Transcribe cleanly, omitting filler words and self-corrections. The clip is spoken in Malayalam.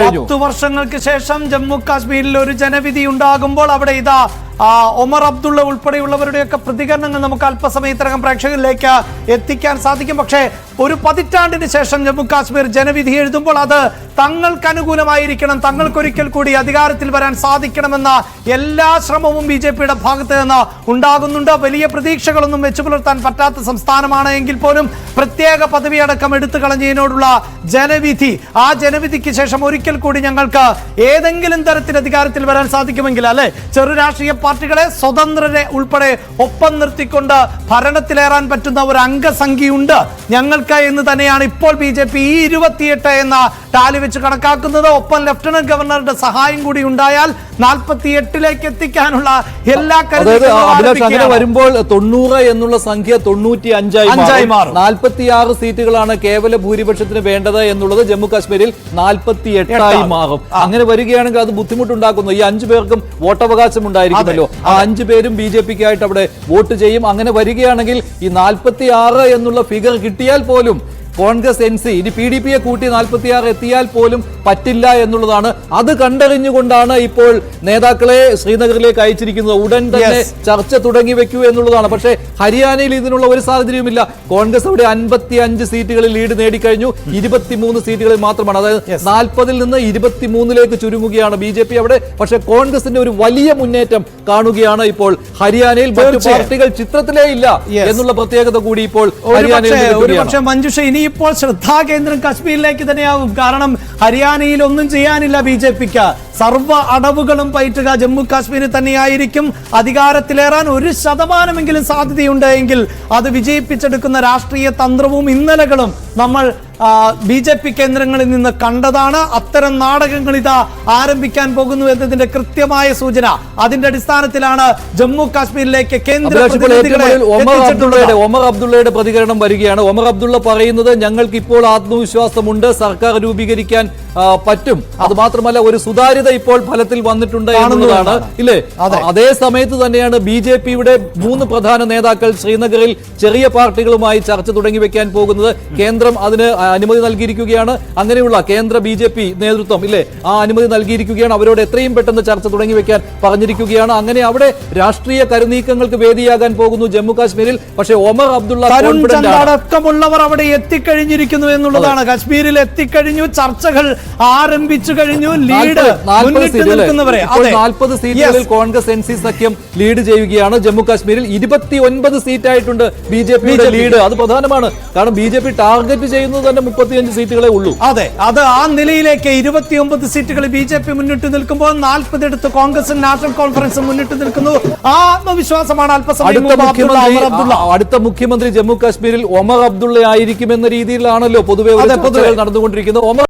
10 വർഷങ്ങൾക്ക് ശേഷം ജമ്മു കാശ്മീരിൽ ഒരു ജനവിധി ഉണ്ടാകുമ്പോൾ അവിടെ ഇതാ ഒമർ അബ്ദുള്ള ഉൾപ്പെടെയുള്ളവരുടെയൊക്കെ പ്രതികരണങ്ങൾ നമുക്ക് അല്പസമയത്തിനകം പ്രേക്ഷകരിലേക്ക് എത്തിക്കാൻ സാധിക്കും. പക്ഷേ ഒരു പതിറ്റാണ്ടിന് ശേഷം ജമ്മു കാശ്മീർ ജനവിധി എഴുതുമ്പോൾ അത് തങ്ങൾക്ക് അനുകൂലമായിരിക്കണം, തങ്ങൾക്കൊരിക്കൽ കൂടി അധികാരത്തിൽ വരാൻ സാധിക്കണമെന്ന എല്ലാ ശ്രമവും BJPയുടെ ഭാഗത്ത് നിന്ന് ഉണ്ടാകുന്നുണ്ട്. വലിയ പ്രതീക്ഷകളൊന്നും വെച്ചു പുലർത്താൻ പറ്റാത്ത സംസ്ഥാനമാണ് എങ്കിൽ പോലും പ്രത്യേക പദവി അടക്കം എടുത്തു കളഞ്ഞതിനോടുള്ള ജനവിധി, ആ ജനവിധിക്ക് ശേഷം ഒരിക്കൽ കൂടി ഞങ്ങൾക്ക് ഏതെങ്കിലും തരത്തിൽ അധികാരത്തിൽ വരാൻ സാധിക്കുമെങ്കിൽ, അല്ലെ, ചെറു രാഷ്ട്രീയ പാർട്ടികളെ, സ്വതന്ത്രരെ ഉൾപ്പെടെ ഒപ്പം നിർത്തിക്കൊണ്ട് ഭരണത്തിലേറാൻ പറ്റുന്ന ഒരു അംഗസംഖ്യയുണ്ട് ഞങ്ങൾക്ക് എന്ന് തന്നെയാണ് ഇപ്പോൾ BJP ഈ 28 എന്ന ടാലി വെച്ച് കണക്കാക്കുന്നത്. ഒപ്പം ലഫ്റ്റനന്റ് ഗവർണറുടെ സഹായം കൂടി ഉണ്ടായാൽ 48ലേക്ക് എത്തിക്കാനുള്ള എല്ലാ കാര്യങ്ങളും വരുമ്പോൾ 90 എന്നുള്ള സംഖ്യ 95 മാറും. 46 സീറ്റുകളാണ് കേവല ഭൂരിപക്ഷത്തിന് വേണ്ടത് എന്നുള്ളത് ജമ്മു കാശ്മീരിൽ 48 മാറും. അങ്ങനെ വരികയാണെങ്കിൽ അത് ബുദ്ധിമുട്ടുണ്ടാക്കുന്നു. ഈ 5 പേർക്കും വോട്ടവകാശം ഉണ്ടായിരിക്കുമല്ലോ, ആ 5 പേരും BJPക്കായിട്ട് അവിടെ വോട്ട് ചെയ്യും. അങ്ങനെ വരികയാണെങ്കിൽ ഈ 46 എന്നുള്ള ഫിഗർ കിട്ടിയാൽ പോലും കോൺഗ്രസ് NC ഇനി PDPയെ കൂട്ടി 46 എത്തിയാൽ പോലും പറ്റില്ല എന്നുള്ളതാണ്. അത് കണ്ടറിഞ്ഞുകൊണ്ടാണ് ഇപ്പോൾ നേതാക്കളെ ശ്രീനഗറിലേക്ക് അയച്ചിരിക്കുന്നത്. ഉടൻ തന്നെ ചർച്ച തുടങ്ങി വെക്കൂ എന്നുള്ളതാണ്. പക്ഷേ ഹരിയാനയിൽ ഇതിനുള്ള ഒരു സാഹചര്യവുമില്ല. കോൺഗ്രസ് അവിടെ 55 സീറ്റുകളിൽ ലീഡ് നേടിക്കഴിഞ്ഞു. 23 സീറ്റുകളിൽ മാത്രമാണ്, അതായത് 40-ൽ നിന്ന് 23ലേക്ക് ചുരുങ്ങുകയാണ് BJP അവിടെ. പക്ഷേ കോൺഗ്രസിന്റെ ഒരു വലിയ മുന്നേറ്റം കാണുകയാണ് ഇപ്പോൾ ഹരിയാനയിൽ. മറ്റു പാർട്ടികൾ ചിത്രത്തിലേ ഇല്ല എന്നുള്ള പ്രത്യേകത കൂടി ഇപ്പോൾ ഹരിയാനയിൽ. ഇപ്പോൾ ശ്രദ്ധാകേന്ദ്രം കശ്മീരിലേക്ക് തന്നെയാവും. കാരണം ഹരിയാനയിൽ ഒന്നും ചെയ്യാനില്ല BJPക്ക്. സർവ്വ അടവുകളും പയറ്റുക ജമ്മു കാശ്മീരിൽ തന്നെയായിരിക്കും. അധികാരത്തിലേറാൻ 1% സാധ്യതയുണ്ട് എങ്കിൽ അത് വിജയിപ്പിച്ചെടുക്കുന്ന രാഷ്ട്രീയ തന്ത്രവും ഇന്നലകളും നമ്മൾ BJP കേന്ദ്രങ്ങളിൽ നിന്ന് കണ്ടതാണ്. അത്തരം നാടകങ്ങൾ ഇതാ ആരംഭിക്കാൻ പോകുന്നു എന്നതിന്റെ കൃത്യമായ സൂചന. അതിന്റെ അടിസ്ഥാനത്തിലാണ് ജമ്മു കാശ്മീരിലേക്ക് കേന്ദ്ര ഒമർ അബ്ദുള്ളയുടെ പ്രതികരണം വരികയാണ്. ഒമർ അബ്ദുള്ള പറയുന്നത്, ഞങ്ങൾക്ക് ഇപ്പോൾ ആത്മവിശ്വാസമുണ്ട്, സർക്കാർ രൂപീകരിക്കാൻ പറ്റും. അത് മാത്രമല്ല ഒരു സുതാര്യത ഇപ്പോൾ ഫലത്തിൽ വന്നിട്ടുണ്ട് എന്നുള്ളതാണ്, ഇല്ലേ? അതേ സമയത്ത് തന്നെയാണ് BJPയുടെ 3 പ്രധാന നേതാക്കൾ ശ്രീനഗറിൽ ചെറിയ പാർട്ടികളുമായി ചർച്ച തുടങ്ങി വെക്കാൻ പോകുന്നത്. കേന്ദ്രം അതിന് അനുമതി നൽകിയിരിക്കുകയാണ്. അങ്ങനെയുള്ള കേന്ദ്ര BJP നേതൃത്വം, ഇല്ലേ, ആ അനുമതി നൽകിയിരിക്കുകയാണ്. അവരോട് എത്രയും പെട്ടെന്ന് ചർച്ച തുടങ്ങി വെക്കാൻ പറഞ്ഞിരിക്കുകയാണ്. അങ്ങനെ അവിടെ രാഷ്ട്രീയ കരുനീക്കങ്ങൾക്ക് വേദിയാകാൻ പോകുന്നു ജമ്മു കാശ്മീരിൽ. പക്ഷേ ഒമർ അബ്ദുള്ള അടക്കമുള്ളവർ അവിടെ എത്തിക്കഴിഞ്ഞിരിക്കുന്നു എന്നുള്ളതാണ്. കാശ്മീരിൽ എത്തിക്കഴിഞ്ഞു, ചർച്ചകൾ ആരംഭിച്ചു കഴിഞ്ഞു. ലീഡ് 40 സീറ്റുകളിൽ കോൺഗ്രസ് NC സഖ്യം ലീഡ് ചെയ്യുകയാണ്. ജമ്മു കാശ്മീരിൽ 29 സീറ്റായിട്ടുണ്ട് BJPയുടെ ലീഡ്. അത് പ്രധാനമാണ്. കാരണം BJP ടാർഗറ്റ് ചെയ്യുന്നത് തന്നെ 35 സീറ്റുകളെ ഉള്ളൂ. അതെ, അത് ആ നിലയിലേക്ക് 29 സീറ്റുകളിൽ BJP മുന്നിട്ട് നിൽക്കുമ്പോൾ 40 എടുത്ത് കോൺഗ്രസും നാഷണൽ കോൺഫറൻസും മുന്നിട്ട് നിൽക്കുന്നു. ആ ആത്മവിശ്വാസമാണ് അടുത്ത മുഖ്യമന്ത്രി ജമ്മു കാശ്മീരിൽ ഒമർ അബ്ദുള്ള ആയിരിക്കുമെന്ന രീതിയിലാണല്ലോ പൊതുവെ നടന്നുകൊണ്ടിരിക്കുന്നത്.